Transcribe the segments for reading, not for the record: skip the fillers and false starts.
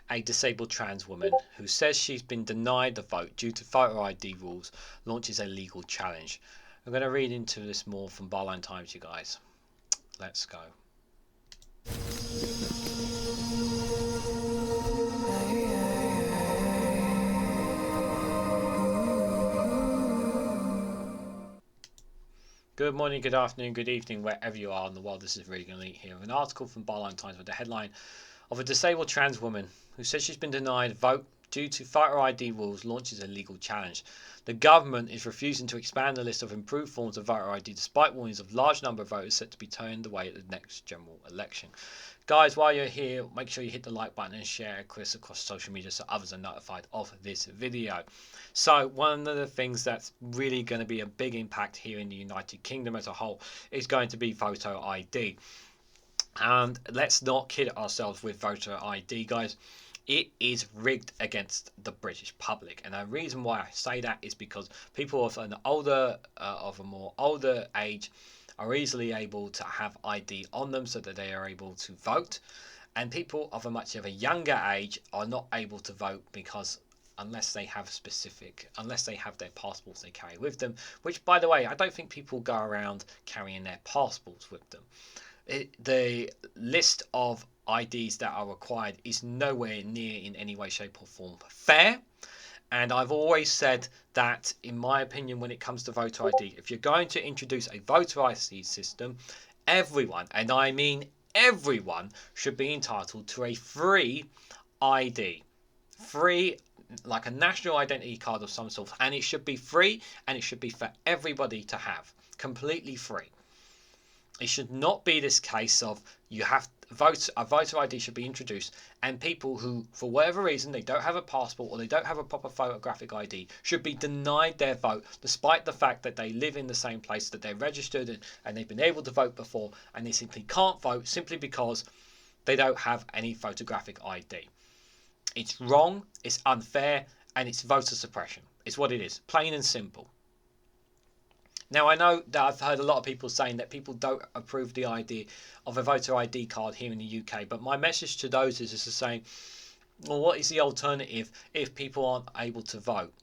A disabled trans woman who says she's been denied the vote due to photo ID rules launches a legal challenge. I'm going to read into this more from Barline Times, you guys. Let's go. Good morning, good afternoon, good evening, wherever you are in the world. This is Reganelite here with an article from Barline Times with the headline of a disabled trans woman who says she's been denied a vote due to photo ID rules launches a legal challenge. The government is refusing to expand the list of improved forms of voter ID despite warnings of large number of voters set to be turned away at the next general election. Guys, while you're here, make sure you hit the like button and share it across social media so others are notified of this video. So one of the things that's really going to be a big impact here in the United Kingdom as a whole is going to be photo ID. And let's not kid ourselves with voter ID, guys. It is rigged against the British public, and the reason why I say that is because people of a more older age are easily able to have ID on them so that they are able to vote, and people of a younger age are not able to vote because unless they have their passports they carry with them, which, by the way, I don't think people go around carrying their passports with them. The list of IDs that are required is nowhere near in any way, shape or form fair. And I've always said that, in my opinion, when it comes to voter ID, if you're going to introduce a voter ID system, everyone, and I mean everyone, should be entitled to a free ID. Free, like a national identity card of some sort. And it should be free, and it should be for everybody to have. Completely free. It should not be this case of you have a voter ID should be introduced, and people who, for whatever reason, they don't have a passport or they don't have a proper photographic ID should be denied their vote, despite the fact that they live in the same place, that they're registered in, and they've been able to vote before, and they simply can't vote simply because they don't have any photographic ID. It's wrong, it's unfair, and it's voter suppression. It's what it is, plain and simple. Now, I know that I've heard a lot of people saying that people don't approve the idea of a voter ID card here in the UK, but my message to those is to say, well, what is the alternative if people aren't able to vote?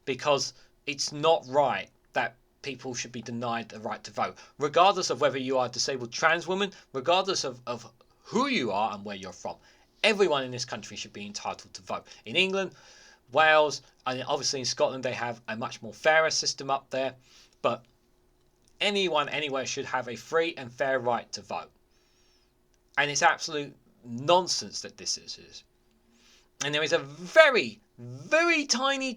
Because it's not right that people should be denied the right to vote, regardless of whether you are a disabled trans woman, regardless of who you are and where you're from. Everyone in this country should be entitled to vote. In England, Wales, and obviously in Scotland, they have a much more fairer system up there, but anyone anywhere should have a free and fair right to vote. And it's absolute nonsense that this is. And there is a very, very tiny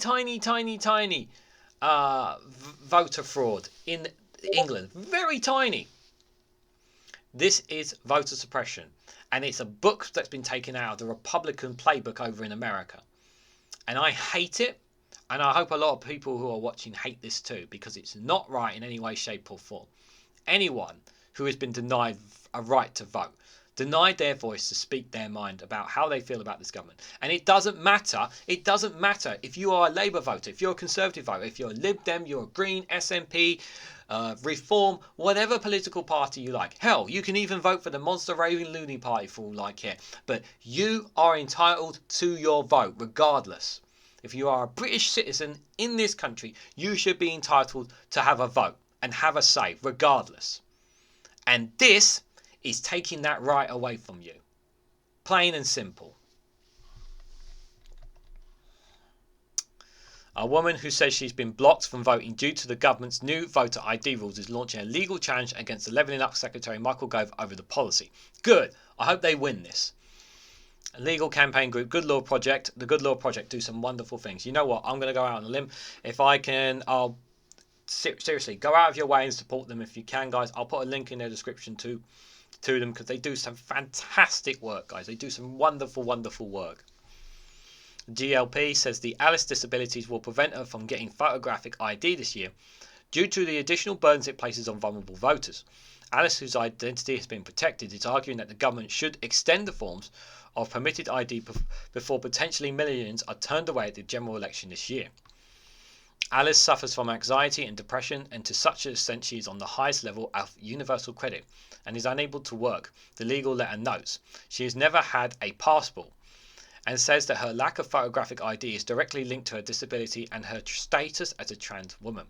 voter fraud in England. Very tiny. This is voter suppression. And it's a book that's been taken out of the Republican playbook over in America. And I hate it. And I hope a lot of people who are watching hate this too, because it's not right in any way, shape or form. Anyone who has been denied a right to vote, denied their voice to speak their mind about how they feel about this government. And it doesn't matter if you are a Labour voter, if you're a Conservative voter, if you're a Lib Dem, you're a Green, SNP, Reform, whatever political party you like. Hell, you can even vote for the Monster Raving Loony Party for all I care. But you are entitled to your vote regardless. If you are a British citizen in this country, you should be entitled to have a vote and have a say, regardless. And this is taking that right away from you. Plain and simple. A woman who says she's been blocked from voting due to the government's new voter ID rules is launching a legal challenge against the Levelling Up Secretary Michael Gove over the policy. Good. I hope they win this. A legal campaign group, Good Law Project. The Good Law Project do some wonderful things. You know what? I'm going to go out on a limb. If I can, I'll seriously go out of your way and support them if you can, guys. I'll put a link in their description to them because they do some fantastic work, guys. They do some wonderful work. GLP says the Alice disabilities will prevent her from getting photographic ID this year due to the additional burdens it places on vulnerable voters. Alice, whose identity has been protected, is arguing that the government should extend the forms of permitted ID before potentially millions are turned away at the general election this year. Alice suffers from anxiety and depression, and to such an extent she is on the highest level of universal credit and is unable to work, the legal letter notes. She has never had a passport and says that her lack of photographic ID is directly linked to her disability and her status as a trans woman.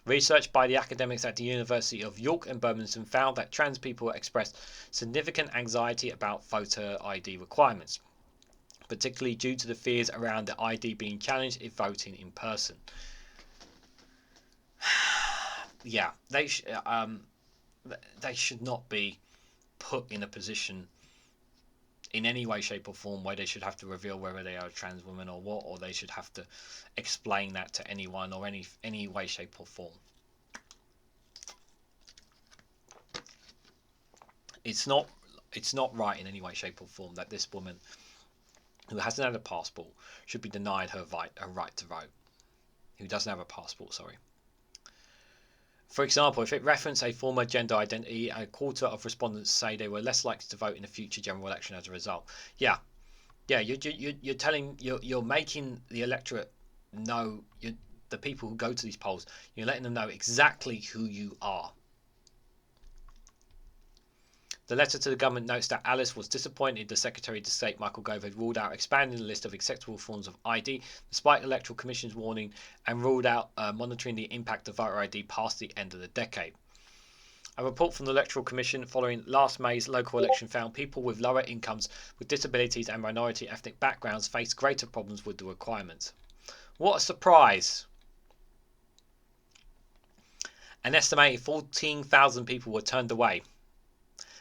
Research by the academics at the University of York and Birmingham found that trans people expressed significant anxiety about voter ID requirements, particularly due to the fears around the ID being challenged if voting in person. Yeah, they should not be put in a position in any way, shape or form where they should have to reveal whether they are a trans woman or what, or they should have to explain that to anyone or any way, shape or form. It's not right in any way, shape or form that this woman who hasn't had a passport should be denied her right to vote. Who doesn't have a passport, sorry. For example, if it referenced a former gender identity, a quarter of respondents say they were less likely to vote in a future general election as a result. Yeah, you're making the electorate know, the people who go to these polls, you're letting them know exactly who you are. The letter to the government notes that Alice was disappointed the Secretary of State Michael Gove had ruled out expanding the list of acceptable forms of ID, despite the Electoral Commission's warning, and ruled out monitoring the impact of voter ID past the end of the decade. A report from the Electoral Commission following last May's local election found people with lower incomes, with disabilities and minority ethnic backgrounds faced greater problems with the requirements. What a surprise! An estimated 14,000 people were turned away.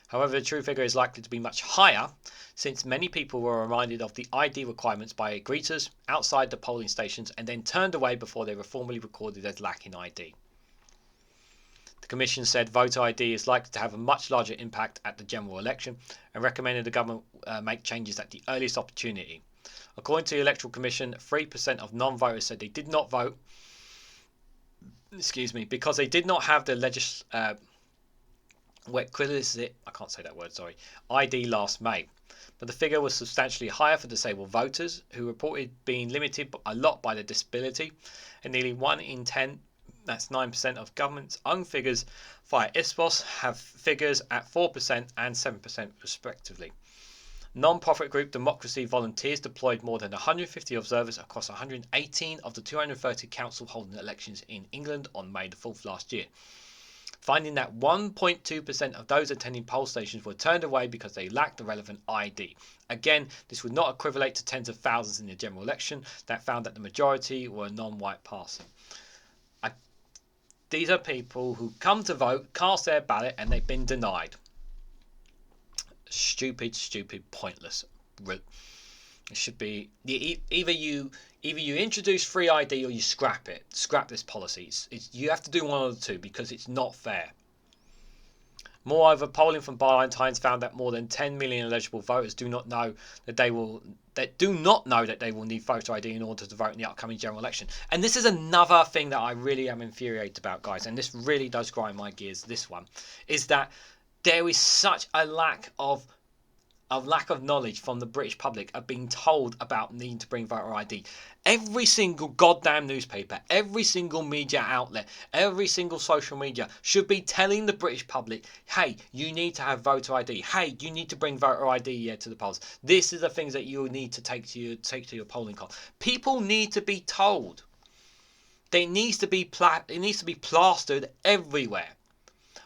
However, the true figure is likely to be much higher, since many people were reminded of the ID requirements by greeters outside the polling stations and then turned away before they were formally recorded as lacking ID. The Commission said voter ID is likely to have a much larger impact at the general election and recommended the government make changes at the earliest opportunity. According to the Electoral Commission, 3% of non-voters said they did not vote because they did not have the ID last May, but the figure was substantially higher for disabled voters, who reported being limited a lot by their disability, and nearly 1 in 10, that's 9% of government's own figures via Ipsos, have figures at 4% and 7% respectively. Non-profit group Democracy Volunteers deployed more than 150 observers across 118 of the 230 council holding elections in England on May the 4th last year, finding that 1.2% of those attending poll stations were turned away because they lacked the relevant ID. Again, this would not equivalent to tens of thousands in the general election that found that the majority were non-white passing. These are people who come to vote, cast their ballot, and they've been denied. Stupid, pointless. It should be either you introduce free ID or you scrap it. Scrap this policy. You have to do one of the two because it's not fair. Moreover, polling from Barlantines found that more than 10 million eligible voters do not know that they will need voter ID in order to vote in the upcoming general election. And this is another thing that I really am infuriated about, guys, and this really does grind my gears. This one is that there is such a lack of knowledge from the British public of being told about needing to bring voter ID. Every single goddamn newspaper, every single media outlet, every single social media should be telling the British public, hey, you need to have voter ID. Hey, you need to bring voter ID to the polls. This is the things that you need to take to your polling card. People need to be told. It needs to be plastered everywhere.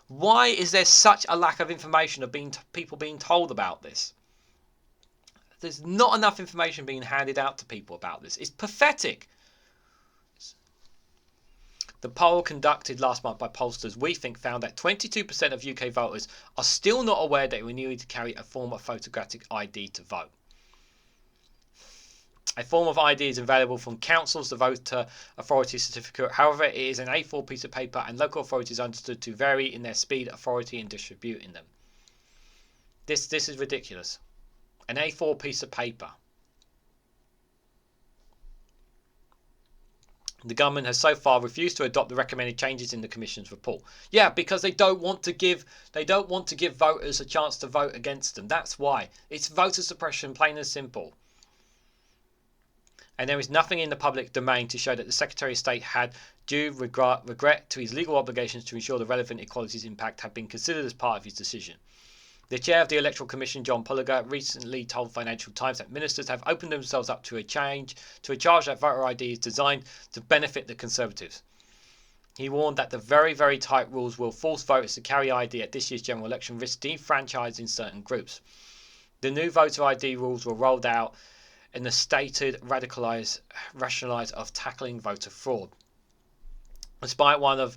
Why is there such a lack of information of people being told about this? There's not enough information being handed out to people about this. It's pathetic. The poll conducted last month by pollsters We Think found that 22% of UK voters are still not aware that we need to carry a form of photographic ID to vote. A form of ID is available from councils, the voter authority certificate. However, it is an A4 piece of paper and local authorities are understood to vary in their speed, authority in distributing them. This is ridiculous. An A4 piece of paper. The government has so far refused to adopt the recommended changes in the Commission's report. Yeah, because they don't want to give voters a chance to vote against them. That's why. It's voter suppression, plain and simple. And there is nothing in the public domain to show that the Secretary of State had due regret to his legal obligations to ensure the relevant equalities impact have been considered as part of his decision. The chair of the Electoral Commission, John Polliger, recently told Financial Times that ministers have opened themselves up to a charge that voter ID is designed to benefit the Conservatives. He warned that the very, very tight rules will force voters to carry ID at this year's general election, risk defranchising certain groups. The new voter ID rules were rolled out in the stated rationalised of tackling voter fraud. Despite one of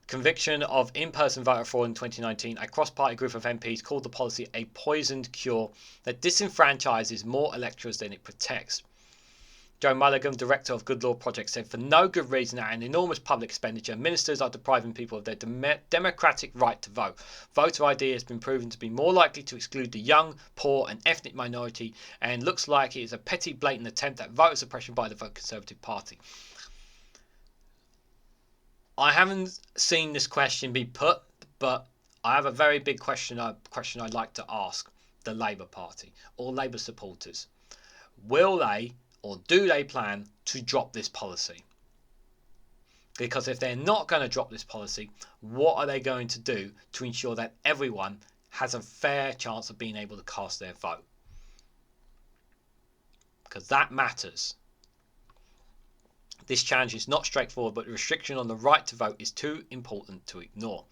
conviction of in-person voter fraud in 2019, a cross-party group of MPs called the policy a poisoned cure that disenfranchises more electors than it protects. Joe Mulligan, director of Good Law Project, said for no good reason at an enormous public expenditure, ministers are depriving people of their democratic right to vote. Voter ID has been proven to be more likely to exclude the young, poor and ethnic minority, and looks like it is a petty, blatant attempt at voter suppression by the Conservative Party. I haven't seen this question be put, but I have a very big question I'd like to ask the Labour Party or Labour supporters. Will they or do they plan to drop this policy? Because if they're not going to drop this policy, what are they going to do to ensure that everyone has a fair chance of being able to cast their vote? Because that matters. This challenge is not straightforward, but the restriction on the right to vote is too important to ignore.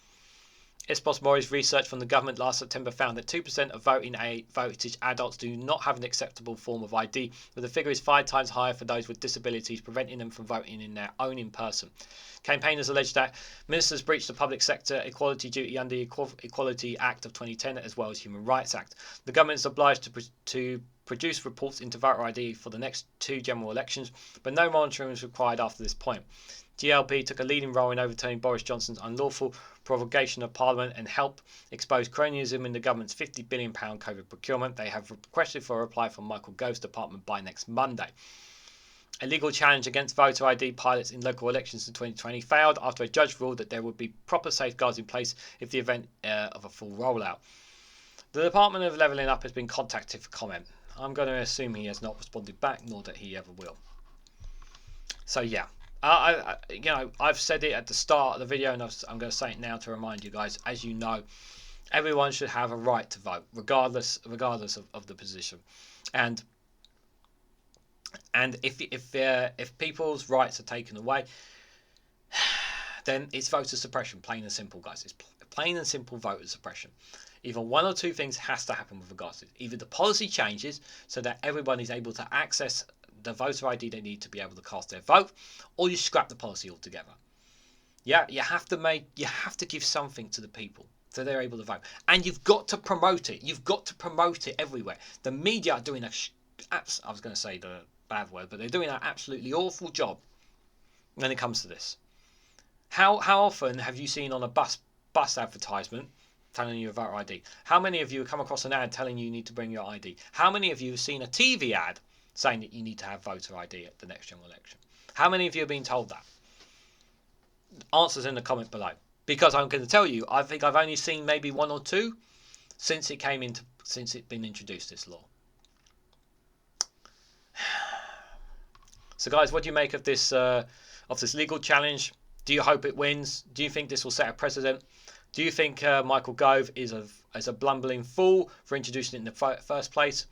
Ipsos Mori's research from the government last September found that 2% of voting age adults do not have an acceptable form of ID, but the figure is 5 times higher for those with disabilities, preventing them from voting in their own in person. Campaigners allege that ministers breached the public sector equality duty under the Equality Act of 2010 as well as Human Rights Act. The government is obliged to produce reports into voter ID for the next 2 general elections, but no monitoring is required after this point. GLP took a leading role in overturning Boris Johnson's unlawful prorogation of Parliament and helped expose cronyism in the government's £50 billion COVID procurement. They have requested for a reply from Michael Gove's department by next Monday. A legal challenge against voter ID pilots in local elections in 2020 failed after a judge ruled that there would be proper safeguards in place if the event of a full rollout. The Department of Levelling Up has been contacted for comment. I'm going to assume he has not responded back, nor that he ever will. So yeah. I've said it at the start of the video, and I'm going to say it now to remind you guys. As you know, everyone should have a right to vote, regardless of the position. And if people's rights are taken away, then it's voter suppression, plain and simple, guys. It's plain and simple voter suppression. Either one or two things has to happen with regards to it. Either the policy changes so that everyone is able to access the voter ID they need to be able to cast their vote, or you scrap the policy altogether. Yeah, you have to give something to the people so they're able to vote, and you've got to promote it. You've got to promote it everywhere. The media are doing I was going to say the bad word, but they're doing an absolutely awful job when it comes to this. How often have you seen on a bus advertisement telling you about ID? How many of you have come across an ad telling you need to bring your ID? How many of you have seen a TV ad saying that you need to have voter ID at the next general election? How many of you have been told that? Answers in the comment below. Because I'm going to tell you, I think I've only seen maybe 1 or 2 since it's been introduced, this law. So guys, what do you make of this legal challenge? Do you hope it wins? Do you think this will set a precedent? Do you think Michael Gove is a blumbling fool for introducing it in the first place?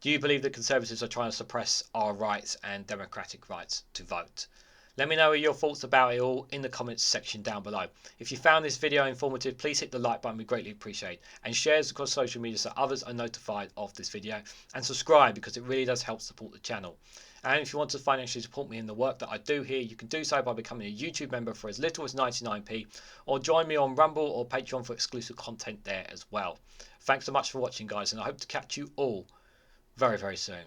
Do you believe that Conservatives are trying to suppress our rights and democratic rights to vote? Let me know your thoughts about it all in the comments section down below. If you found this video informative, please hit the like button, we greatly appreciate it. And share it across social media so others are notified of this video. And subscribe, because it really does help support the channel. And if you want to financially support me in the work that I do here, you can do so by becoming a YouTube member for as little as 99p, or join me on Rumble or Patreon for exclusive content there as well. Thanks so much for watching, guys, and I hope to catch you all very, very soon.